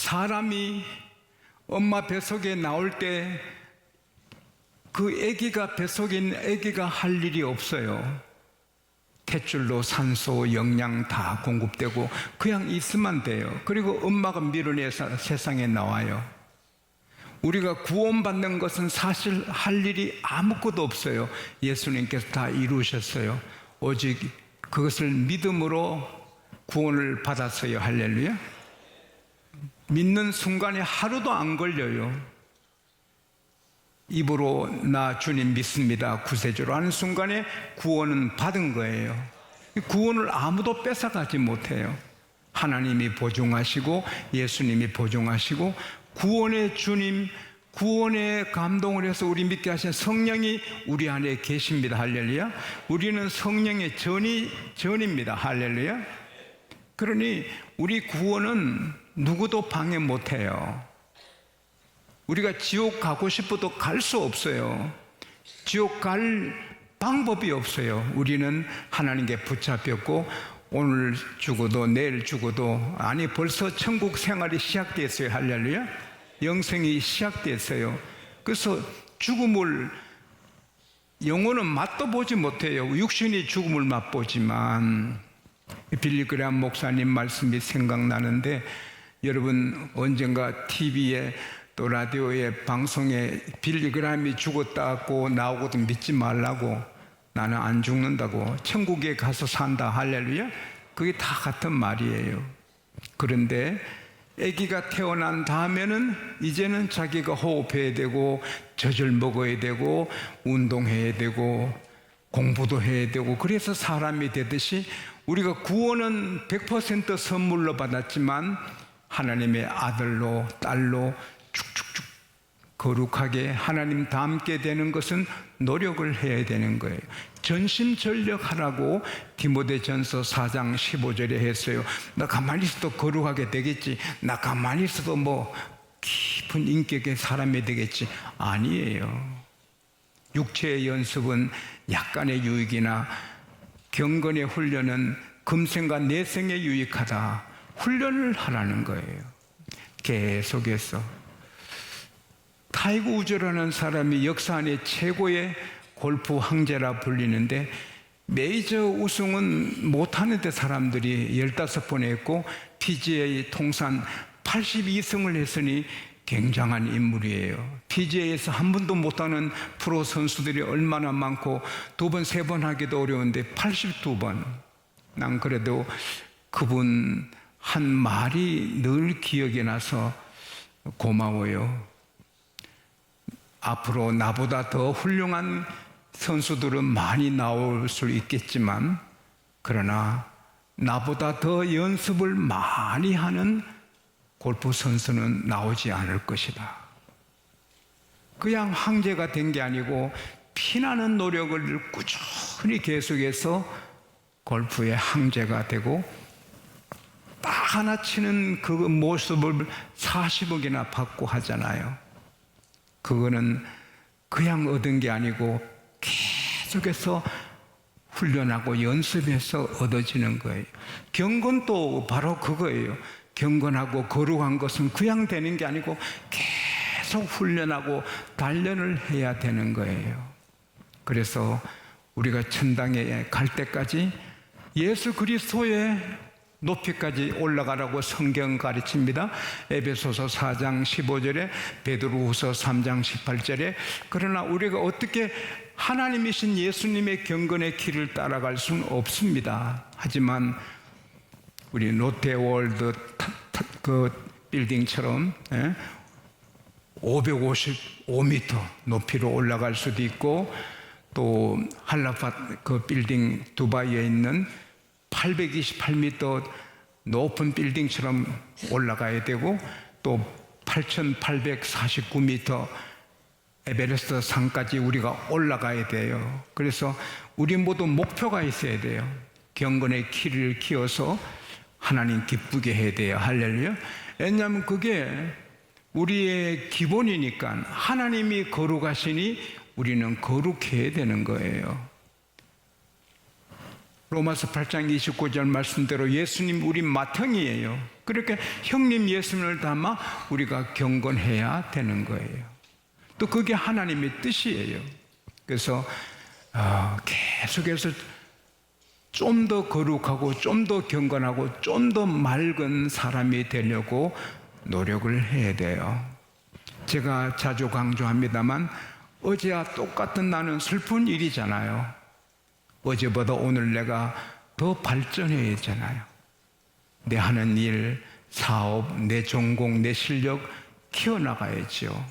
사람이 엄마 뱃속에 나올 때 그 아기가, 뱃속에 있는 아기가 할 일이 없어요. 탯줄로 산소, 영양 다 공급되고 그냥 있으면 돼요. 그리고 엄마가 밀어내서 세상에 나와요. 우리가 구원받는 것은 사실 할 일이 아무것도 없어요. 예수님께서 다 이루셨어요. 오직 그것을 믿음으로 구원을 받았어요. 할렐루야. 믿는 순간에 하루도 안 걸려요. 입으로 나 주님 믿습니다, 구세주로 하는 순간에 구원은 받은 거예요. 구원을 아무도 뺏어가지 못해요. 하나님이 보증하시고 예수님이 보증하시고 구원의 주님, 구원의 감동을 해서 우리 믿게 하신 성령이 우리 안에 계십니다. 할렐루야. 우리는 성령의 전입니다. 할렐루야. 그러니 우리 구원은 누구도 방해 못해요. 우리가 지옥 가고 싶어도 갈 수 없어요. 지옥 갈 방법이 없어요. 우리는 하나님께 붙잡혔고 오늘 죽어도 내일 죽어도, 아니 벌써 천국 생활이 시작됐어요. 할렐루야. 영생이 시작됐어요. 그래서 죽음을, 영혼은 맛도 보지 못해요. 육신이 죽음을 맛보지만. 빌리그레암 목사님 말씀이 생각나는데, 여러분 언젠가 TV에 또 라디오에 방송에 빌리그레암이 죽었다고 나오거든. 믿지 말라고. 나는 안 죽는다고. 천국에 가서 산다. 할렐루야. 그게 다 같은 말이에요. 그런데 아기가 태어난 다음에는 이제는 자기가 호흡해야 되고 젖을 먹어야 되고 운동해야 되고 공부도 해야 되고, 그래서 사람이 되듯이 우리가 구원은 100% 선물로 받았지만 하나님의 아들로 딸로 쭉쭉쭉 거룩하게 하나님 닮게 되는 것은 노력을 해야 되는 거예요. 전심전력하라고 디모데전서 4장 15절에 했어요. 나 가만히 있어도 거룩하게 되겠지, 나 가만히 있어도 뭐 깊은 인격의 사람이 되겠지. 아니에요. 육체의 연습은 약간의 유익이나 경건의 훈련은 금생과 내생에 유익하다. 훈련을 하라는 거예요. 계속해서. 타이거 우즈라는 사람이 역사 안에 최고의 골프 황제라 불리는데, 메이저 우승은 못하는데 사람들이 15번 했고 PGA 통산 82승을 했으니 굉장한 인물이에요. PGA에서 한 번도 못하는 프로 선수들이 얼마나 많고 2번, 3번 하기도 어려운데 82번. 난 그래도 그분 한 말이 늘 기억에 나서 고마워요. 앞으로 나보다 더 훌륭한 선수들은 많이 나올 수 있겠지만, 그러나 나보다 더 연습을 많이 하는 골프 선수는 나오지 않을 것이다. 그냥 황제가 된 게 아니고 피나는 노력을 꾸준히 계속해서 골프의 황제가 되고, 딱 하나 치는 그 모습을 40억이나 받고 하잖아요. 그거는 그냥 얻은 게 아니고 계속해서 훈련하고 연습해서 얻어지는 거예요. 경건도 바로 그거예요. 경건하고 거룩한 것은 그냥 되는 게 아니고 계속 훈련하고 단련을 해야 되는 거예요. 그래서 우리가 천당에 갈 때까지 예수 그리스도의 높이까지 올라가라고 성경 가르칩니다. 에베소서 4장 15절에, 베드로후서 3장 18절에. 그러나 우리가 어떻게 하나님이신 예수님의 경건의 길을 따라갈 수는 없습니다. 하지만 우리 롯데월드 그 빌딩처럼 555m 높이로 올라갈 수도 있고, 또 할라팟 그 빌딩 두바이에 있는 828m 높은 빌딩처럼 올라가야 되고, 또 8849m 에베레스트 산까지 우리가 올라가야 돼요. 그래서 우리 모두 목표가 있어야 돼요. 경건의 키를 키워서 하나님 기쁘게 해야 돼요. 할렐루야. 왜냐하면 그게 우리의 기본이니까. 하나님이 거룩하시니 우리는 거룩해야 되는 거예요. 로마서 8장 29절 말씀대로 예수님 우리 맏형이에요. 그렇게 형님 예수님을 닮아 우리가 경건해야 되는 거예요. 또 그게 하나님의 뜻이에요. 그래서 계속해서 좀 더 거룩하고 좀 더 경건하고 좀 더 맑은 사람이 되려고 노력을 해야 돼요. 제가 자주 강조합니다만 어제와 똑같은 나는 슬픈 일이잖아요. 어제보다 오늘 내가 더 발전해야 되잖아요. 내 하는 일, 사업, 내 전공, 내 실력 키워나가야죠.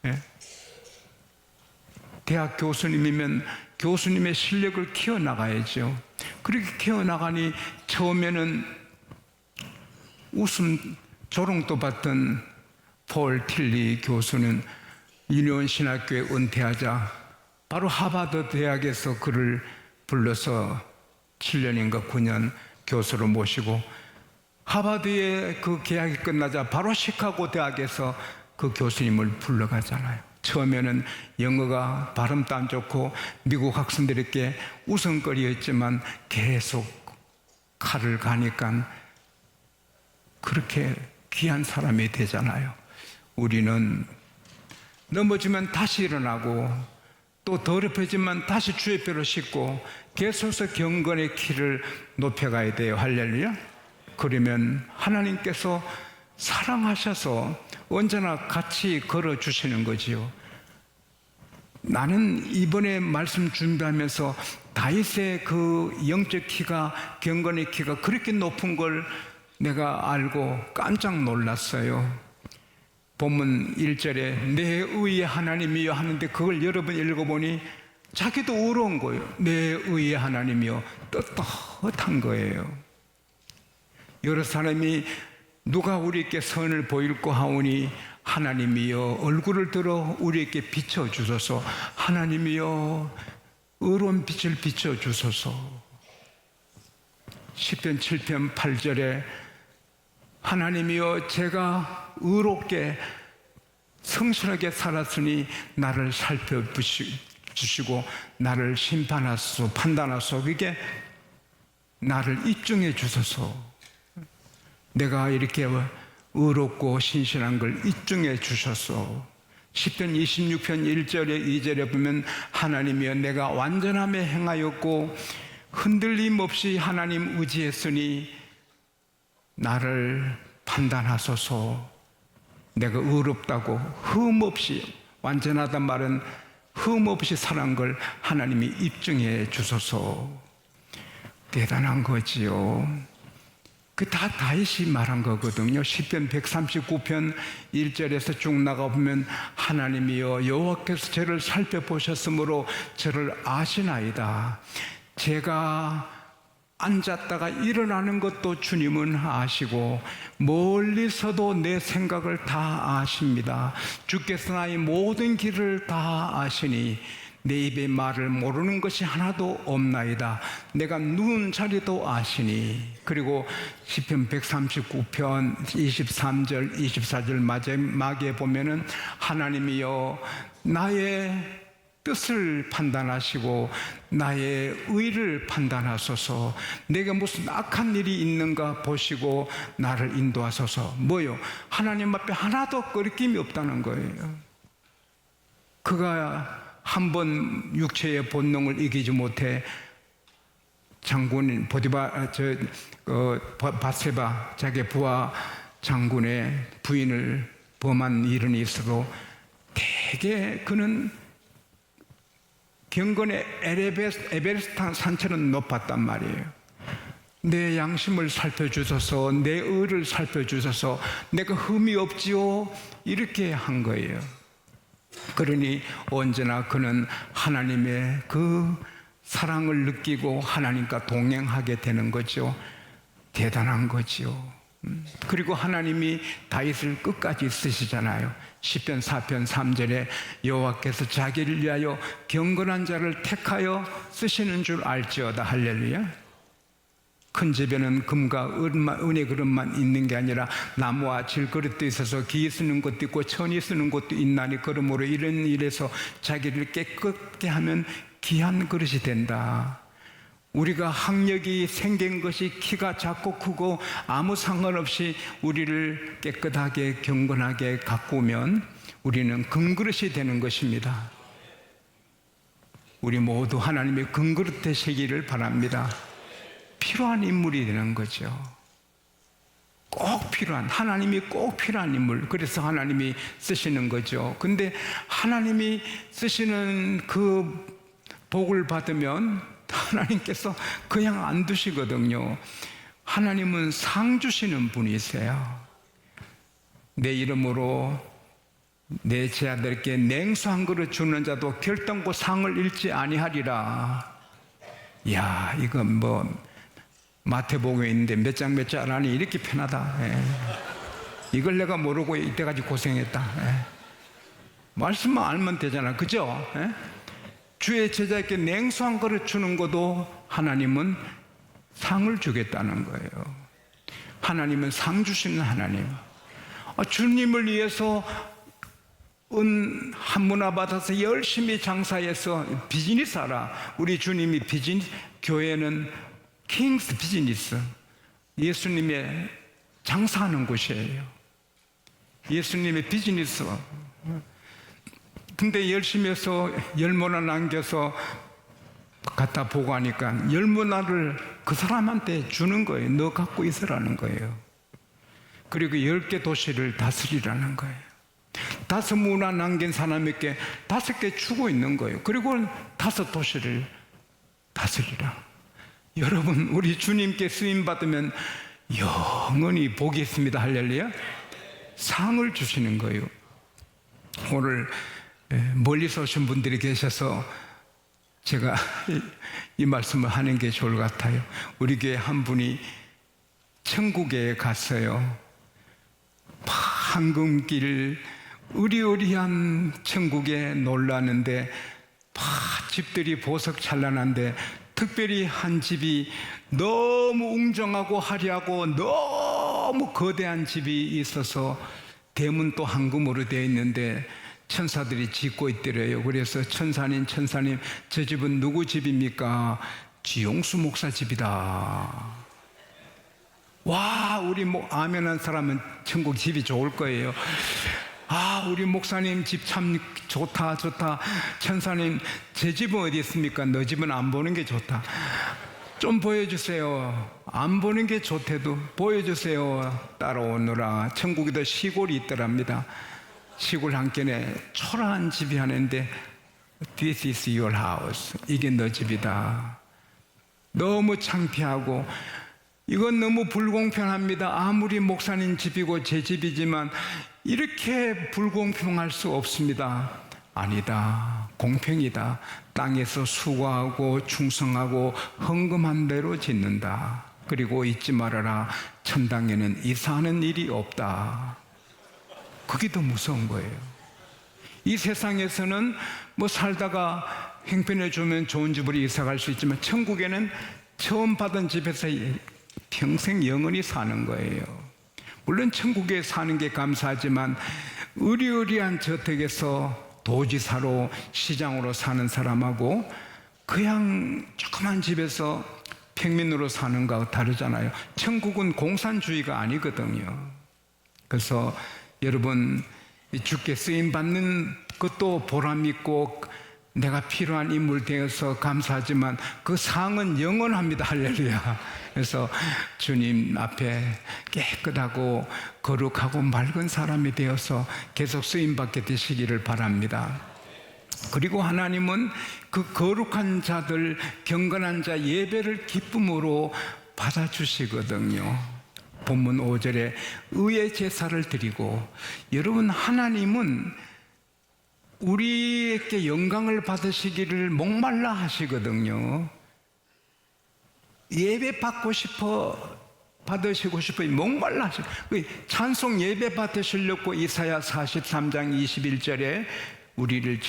예? 대학 교수님이면 교수님의 실력을 키워나가야죠. 그렇게 키워나가니 처음에는 웃음 조롱도 받던 폴 틸리 교수는 유니온 신학교에 은퇴하자 바로 하버드 대학에서 그를 불러서 7년인가 9년 교수로 모시고 하버드의 그 계약이 끝나자 바로 시카고 대학에서 그 교수님을 불러가잖아요. 처음에는 영어가 발음도 안 좋고 미국 학생들에게 웃음거리였지만 계속 칼을 가니까 그렇게 귀한 사람이 되잖아요. 우리는 넘어지면 다시 일어나고 또 더럽혀지면 다시 주의 뼈를 씻고 계속해서 경건의 키를 높여가야 돼요. 할렐루야. 그러면 하나님께서 사랑하셔서 언제나 같이 걸어주시는 거지요. 나는 이번에 말씀 준비하면서 다윗의 그 영적 키가, 경건의 키가 그렇게 높은 걸 내가 알고 깜짝 놀랐어요. 본문 1절에 내 의의 하나님이여 하는데 그걸 여러분 읽어보니 자기도 의로운 거예요. 내 의의 하나님이여 떳떳한 거예요. 여러 사람이 누가 우리에게 선을 보일고 하오니 하나님이여 얼굴을 들어 우리에게 비춰주소서. 하나님이여 의로운 빛을 비춰주소서. 시편 7편 8절에 하나님이여 제가 의롭게 성실하게 살았으니 나를 살펴주시고 나를 심판하소서 판단하소서. 그게 나를 입증해 주소서. 내가 이렇게 의롭고 신실한 걸 입증해 주셔서. 시편 26편 1절에 2절에 보면 하나님이여 내가 완전함에 행하였고 흔들림 없이 하나님 의지했으니 나를 판단하소서. 내가 의롭다고 흠없이, 완전하단 말은 흠없이 살한 걸 하나님이 입증해 주소서. 대단한 거지요. 그 다 다윗이 말한 거거든요. 시편 139편 1절에서 쭉 나가보면 하나님이여 여호와께서 저를 살펴보셨으므로 저를 아시나이다. 제가 앉았다가 일어나는 것도 주님은 아시고 멀리서도 내 생각을 다 아십니다. 주께서 나의 모든 길을 다 아시니 내 입의 말을 모르는 것이 하나도 없나이다. 내가 누운 자리도 아시니. 그리고 시편 139편 23절 24절 마지막에 보면은 하나님이여 나의 뜻을 판단하시고 나의 의를 판단하소서. 내가 무슨 악한 일이 있는가 보시고 나를 인도하소서. 뭐요? 하나님 앞에 하나도 거리낌이 없다는 거예요. 그가 한 번 육체의 본능을 이기지 못해 장군인 바세바 자기 부하 장군의 부인을 범한 일은 있어도 되게 그는 경건의 에베레스트 산처럼 높았단 말이에요. 내 양심을 살펴주소서, 내 의를 살펴주소서, 내가 흠이 없지요, 이렇게 한 거예요. 그러니 언제나 그는 하나님의 그 사랑을 느끼고 하나님과 동행하게 되는 거죠. 대단한 거죠. 그리고 하나님이 다윗을 끝까지 쓰시잖아요. 시편 4편 3절에 여호와께서 자기를 위하여 경건한 자를 택하여 쓰시는 줄 알지어다. 할렐루야. 큰 집에는 금과 은의 그릇만 있는 게 아니라 나무와 질그릇도 있어서 기 쓰는 것도 있고 천이 쓰는 것도 있나니 그러므로 이런 일에서 자기를 깨끗게 하면 귀한 그릇이 된다. 우리가 학력이 생긴 것이 키가 작고 크고 아무 상관없이 우리를 깨끗하게 경건하게 가꾸면 우리는 금그릇이 되는 것입니다. 우리 모두 하나님의 금그릇 되시기를 바랍니다. 필요한 인물이 되는 거죠. 꼭 필요한, 하나님이 꼭 필요한 인물. 그래서 하나님이 쓰시는 거죠. 근데 하나님이 쓰시는 그 복을 받으면 하나님께서 그냥 안 두시거든요. 하나님은 상 주시는 분이세요. 내 이름으로 내 제자들께 냉수 한 그릇 주는 자도 결단코 상을 잃지 아니하리라. 야, 이건 뭐 마태복음에 있는데 몇 장 몇 장 하니 이렇게 편하다. 이걸 내가 모르고 이때까지 고생했다. 말씀만 알면 되잖아, 그죠? 주의 제자에게 냉수 한 그릇 주는 것도 하나님은 상을 주겠다는 거예요. 하나님은 상 주시는 하나님. 주님을 위해서 은 한 문화 받아서 열심히 장사해서 비즈니스 하라. 우리 주님이 비즈니스, 교회는 킹스 비즈니스, 예수님의 장사하는 곳이에요. 예수님의 비즈니스. 근데 열심히 해서 열무나 남겨서 갖다 보고하니까 열무나를 그 사람한테 주는 거예요. 너 갖고 있으라는 거예요. 그리고 10개 도시를 다스리라는 거예요. 5문화 남긴 사람에게 5개 주고 있는 거예요. 그리고 5 도시를 다스리라. 여러분, 우리 주님께 쓰임 받으면 영원히 복이 있습니다. 할렐루야. 상을 주시는 거예요. 오늘 멀리서 오신 분들이 계셔서 제가 이 말씀을 하는 게 좋을 것 같아요. 우리 교회 한 분이 천국에 갔어요. 황금길 으리으리한 천국에 놀라는데 집들이 보석찬란한데 특별히 한 집이 너무 웅장하고 화려하고 너무 거대한 집이 있어서 대문도 황금으로 되어 있는데 천사들이 짓고 있더래요. 그래서 천사님 저 집은 누구 집입니까? 지용수 목사 집이다. 와, 우리 아멘한 사람은 천국 집이 좋을 거예요. 우리 목사님 집 참 좋다. 천사님, 제 집은 어디 있습니까? 너 집은 안 보는 게 좋다. 좀 보여주세요. 안 보는 게 좋대도 보여주세요. 따라오느라. 천국에도 시골이 있더랍니다. 시골 한켠에 초라한 집이 하나 있는데 This is your house. 이게 너 집이다. 너무 창피하고 이건 너무 불공평합니다. 아무리 목사님 집이고 제 집이지만 이렇게 불공평할 수 없습니다. 아니다. 공평이다. 땅에서 수고하고 충성하고 헌금한 대로 짓는다. 그리고 잊지 말아라. 천당에는 이사하는 일이 없다. 그게 더 무서운 거예요. 이 세상에서는 뭐 살다가 형편해주면 좋은 집으로 이사갈 수 있지만 천국에는 처음 받은 집에서 평생 영원히 사는 거예요. 물론 천국에 사는 게 감사하지만 으리으리한 저택에서 도지사로 시장으로 사는 사람하고 그냥 조그만 집에서 평민으로 사는 거하고 다르잖아요. 천국은 공산주의가 아니거든요. 그래서 여러분, 주께 쓰임받는 것도 보람있고 내가 필요한 인물 되어서 감사하지만 그 상은 영원합니다. 할렐루야. 그래서 주님 앞에 깨끗하고 거룩하고 맑은 사람이 되어서 계속 쓰임받게 되시기를 바랍니다. 그리고 하나님은 그 거룩한 자들, 경건한 자 예배를 기쁨으로 받아주시거든요. 본문 5절에 의의 제사를 드리고, 여러분, 하나님은 우리에게 영광을 받으시기를 목말라 하시거든요. 예배 받고 싶어, 받으시고 싶어 목말라 하시고, 찬송 예배 받으시려고 이사야 43장 21절에 우리를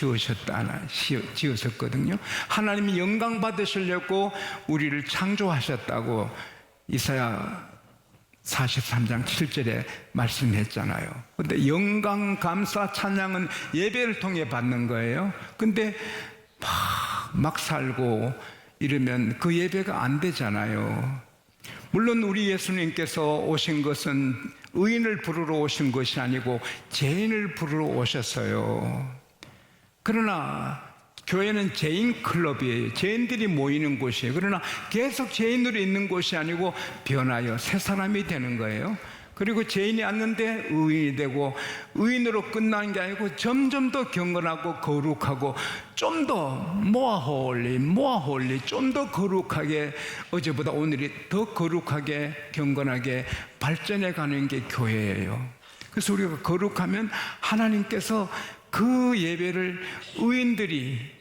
지으셨거든요. 하나님이 영광 받으시려고 우리를 창조하셨다고 이사야 43장 7절에 말씀했잖아요. 근데 영광, 감사, 찬양은 예배를 통해 받는 거예요. 근데 막 살고 이러면 그 예배가 안 되잖아요. 물론 우리 예수님께서 오신 것은 의인을 부르러 오신 것이 아니고 죄인을 부르러 오셨어요. 그러나 교회는 죄인 클럽이에요. 죄인들이 모이는 곳이에요. 그러나 계속 죄인으로 있는 곳이 아니고 변하여 새 사람이 되는 거예요. 그리고 죄인이 왔는데 의인이 되고, 의인으로 끝나는 게 아니고 점점 더 경건하고 거룩하고 좀 더 모아홀리 좀 더 거룩하게, 어제보다 오늘이 더 거룩하게 경건하게 발전해 가는 게 교회예요. 그래서 우리가 거룩하면 하나님께서 그 예배를, 의인들이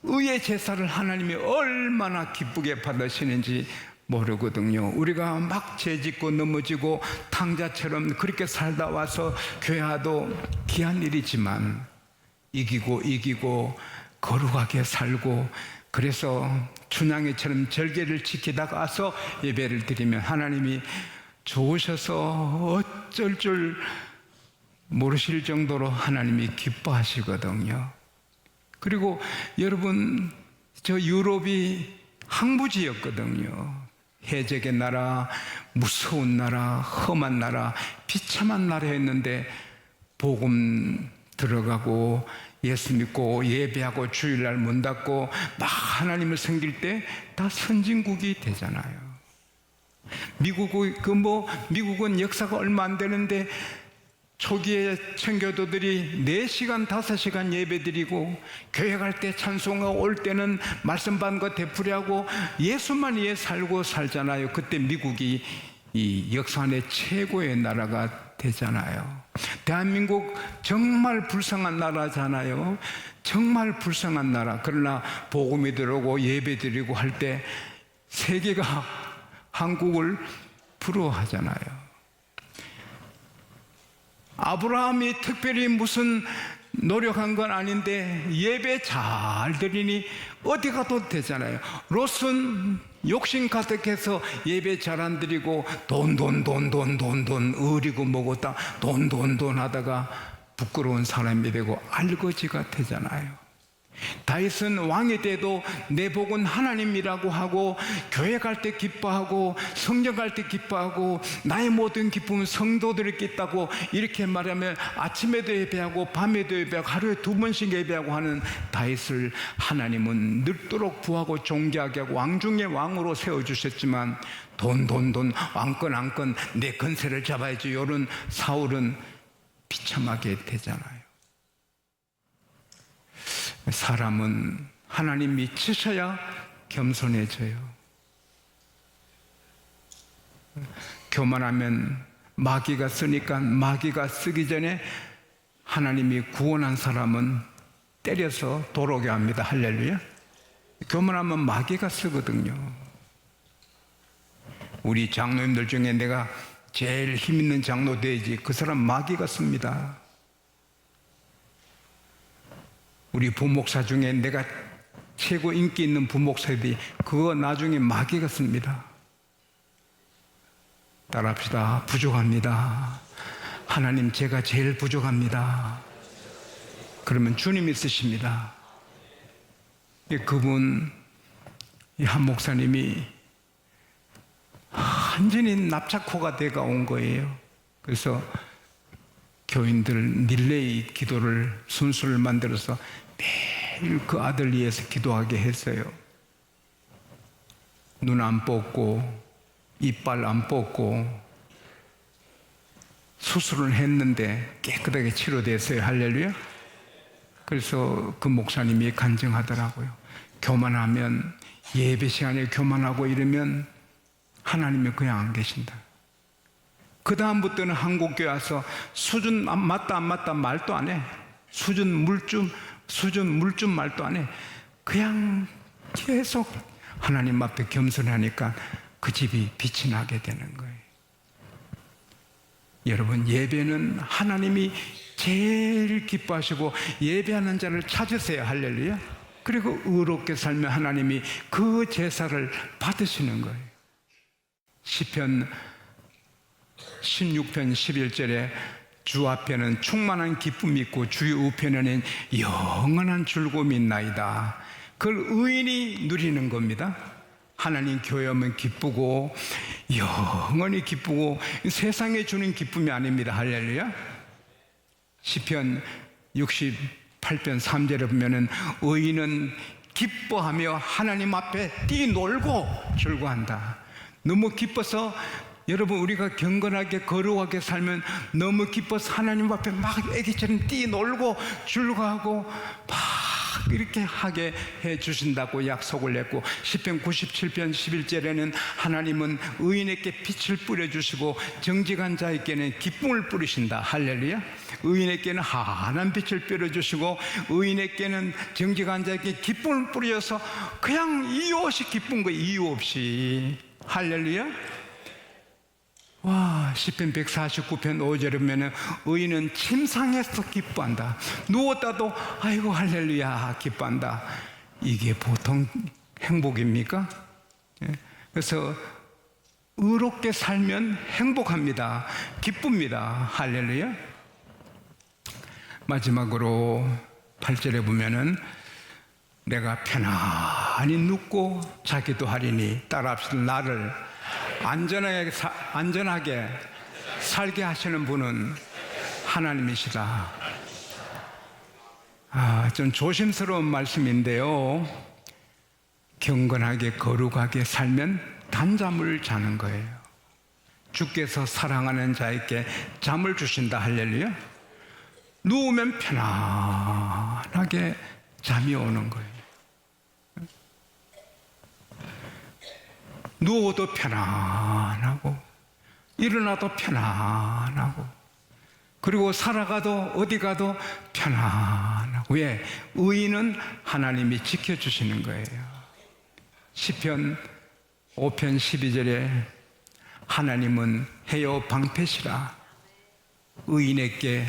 의의 제사를 하나님이 얼마나 기쁘게 받으시는지 모르거든요. 우리가 막 죄짓고 넘어지고 탕자처럼 그렇게 살다 와서 교회와도 귀한 일이지만 이기고 거룩하게 살고, 그래서 춘향이처럼 절개를 지키다가 와서 예배를 드리면 하나님이 좋으셔서 어쩔 줄 모르실 정도로 하나님이 기뻐하시거든요. 그리고 여러분, 저 유럽이 항구지였거든요. 해적의 나라, 무서운 나라, 험한 나라, 비참한 나라였는데 복음 들어가고 예수 믿고 예배하고 주일날 문 닫고 막 하나님을 섬길 때 다 선진국이 되잖아요. 미국은 역사가 얼마 안 되는데 초기에 청교도들이 4시간, 5시간 예배 드리고, 교회 갈 때 찬송하고 올 때는 말씀 받는 거 되풀이하고 예수만 위해 살고 살잖아요. 그때 미국이 이 역사 안에 최고의 나라가 되잖아요. 대한민국 정말 불쌍한 나라잖아요. 정말 불쌍한 나라. 그러나 복음이 들어오고 예배 드리고 할 때 세계가 한국을 부러워하잖아요. 아브라함이 특별히 무슨 노력한 건 아닌데 예배 잘 드리니 어디 가도 되잖아요. 롯은 욕심 가득해서 예배 잘 안 드리고 돈 의리고 뭐고 다 돈 하다가 부끄러운 사람이 되고 알거지가 되잖아요. 다윗은 왕이 돼도 내 복은 하나님이라고 하고, 교회 갈 때 기뻐하고 성전 갈 때 기뻐하고 나의 모든 기쁨은 성도들에게 있다고 이렇게 말하면 아침에도 예배하고 밤에도 예배하고 하루에 2번씩 예배하고 하는 다윗을 하나님은 늙도록 부하고 존귀하게 하고 왕중의 왕으로 세워주셨지만 돈 왕권 내 건세를 잡아야지 이런 사울은 비참하게 되잖아요. 사람은 하나님이 치셔야 겸손해져요. 교만하면 마귀가 쓰니까 마귀가 쓰기 전에 하나님이 구원한 사람은 때려서 도로게 합니다. 할렐루야. 교만하면 마귀가 쓰거든요. 우리 장로님들 중에 내가 제일 힘 있는 장로 돼야지, 그 사람 마귀가 씁니다. 우리 부목사 중에 내가 최고 인기 있는 부목사들이 그거 나중에 마귀가 씁니다. 따라합시다. 부족합니다. 하나님, 제가 제일 부족합니다. 그러면 주님이 쓰십니다. 그분, 한 목사님이 완전히 납작코가 돼가 온 거예요. 그래서 교인들 릴레이 기도를 순서를 만들어서 매일 그 아들 위해서 기도하게 했어요. 눈 안 뽑고 이빨 안 뽑고 수술을 했는데 깨끗하게 치료됐어요. 할렐루야. 그래서 그 목사님이 간증하더라고요. 교만하면, 예배 시간에 교만하고 이러면 하나님이 그냥 안 계신다. 그 다음부터는 한국교회 와서 수준 맞다 안 맞다 말도 안 해. 수준 물좀 말도 안 해. 그냥 계속 하나님 앞에 겸손하니까 그 집이 빛이 나게 되는 거예요. 여러분, 예배는 하나님이 제일 기뻐하시고 예배하는 자를 찾으세요. 할렐루야. 그리고 의롭게 살면 하나님이 그 제사를 받으시는 거예요. 시편 16편 11절에 주 앞에는 충만한 기쁨이 있고 주의 우편에는 영원한 즐거움이 있나이다. 그걸 의인이 누리는 겁니다. 하나님 교회하면 기쁘고 영원히 기쁘고 세상에 주는 기쁨이 아닙니다. 할렐루야. 시편 68편 3절에 보면은 의인은 기뻐하며 하나님 앞에 뛰놀고 즐거워한다. 너무 기뻐서 여러분 우리가 경건하게 거룩하게 살면 너무 기뻐서 하나님 앞에 막 애기처럼 뛰놀고 즐거워하고 막 이렇게 하게 해 주신다고 약속을 했고, 시편 97편 11절에는 하나님은 의인에게 빛을 뿌려주시고 정직한 자에게는 기쁨을 뿌리신다. 할렐루야. 의인에게는 환한 빛을 뿌려주시고 의인에게는 정직한 자에게 기쁨을 뿌려서 그냥 이유 없이 기쁜 거예요. 이유 없이. 할렐루야. 와, 시편 149편 5절에 보면 의인은 침상에서 기뻐한다. 누웠다도 아이고 할렐루야 기뻐한다. 이게 보통 행복입니까? 그래서 의롭게 살면 행복합니다. 기쁩니다. 할렐루야. 마지막으로 8절에 보면은 내가 편안히 눕고 자기도 하리니, 따라합시다. 나를 안전하게 살게 하시는 분은 하나님이시다. 좀 조심스러운 말씀인데요, 경건하게 거룩하게 살면 단잠을 자는 거예요. 주께서 사랑하는 자에게 잠을 주신다. 할렐루야. 누우면 편안하게 잠이 오는 거예요. 누워도 편안하고 일어나도 편안하고 그리고 살아가도 어디 가도 편안하고. 왜? 의인은 하나님이 지켜주시는 거예요. 시편 5편 12절에 하나님은 해요 방패시라. 의인에게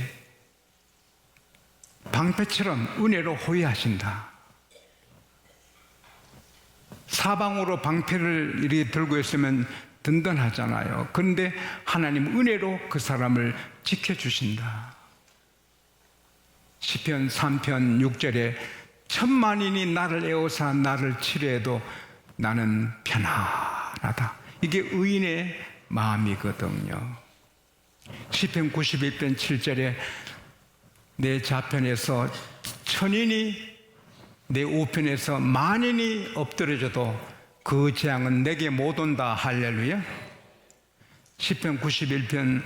방패처럼 은혜로 호위하신다. 사방으로 방패를 이렇게 들고 있으면 든든하잖아요. 그런데 하나님 은혜로 그 사람을 지켜주신다. 시편 3편 6절에 천만인이 나를 에워싸 나를 치려해도 나는 편안하다. 이게 의인의 마음이거든요. 시편 91편 7절에 내 좌편에서 천인이 내 우편에서 만인이 엎드려져도 그 재앙은 내게 못 온다. 할렐루야. 시편 91편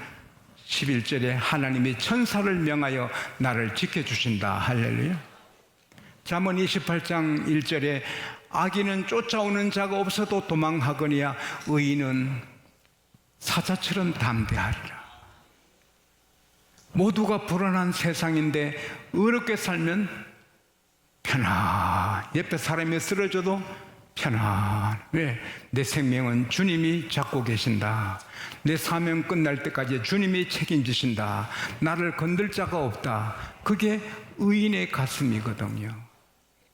11절에 하나님이 천사를 명하여 나를 지켜주신다. 할렐루야. 잠언 28장 1절에 악인은 쫓아오는 자가 없어도 도망하거니와 의인은 사자처럼 담대하리라. 모두가 불안한 세상인데 의롭게 살면 편안. 옆에 사람이 쓰러져도 편안. 왜? 내 생명은 주님이 잡고 계신다. 내 사명 끝날 때까지 주님이 책임지신다. 나를 건들 자가 없다. 그게 의인의 가슴이거든요.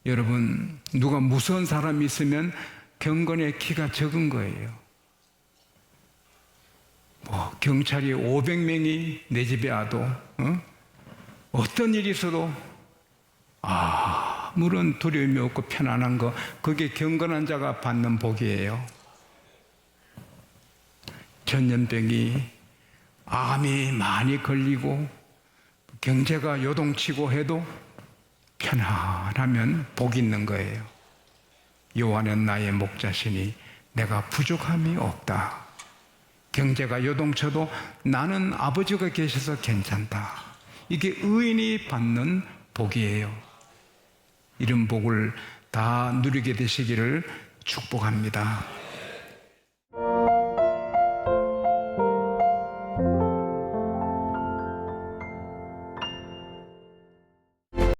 여러분, 누가 무서운 사람이 있으면 경건의 키가 적은 거예요. 경찰이 500명이 내 집에 와도 어떤 일이 있어도 아무런 두려움이 없고 편안한 거, 그게 경건한 자가 받는 복이에요. 전염병이 암이 많이 걸리고 경제가 요동치고 해도 편안하면 복 있는 거예요. 여호와는 나의 목자시니 내가 부족함이 없다. 경제가 요동쳐도 나는 아버지가 계셔서 괜찮다. 이게 의인이 받는 복이에요. 이런 복을 다 누리게 되시기를 축복합니다.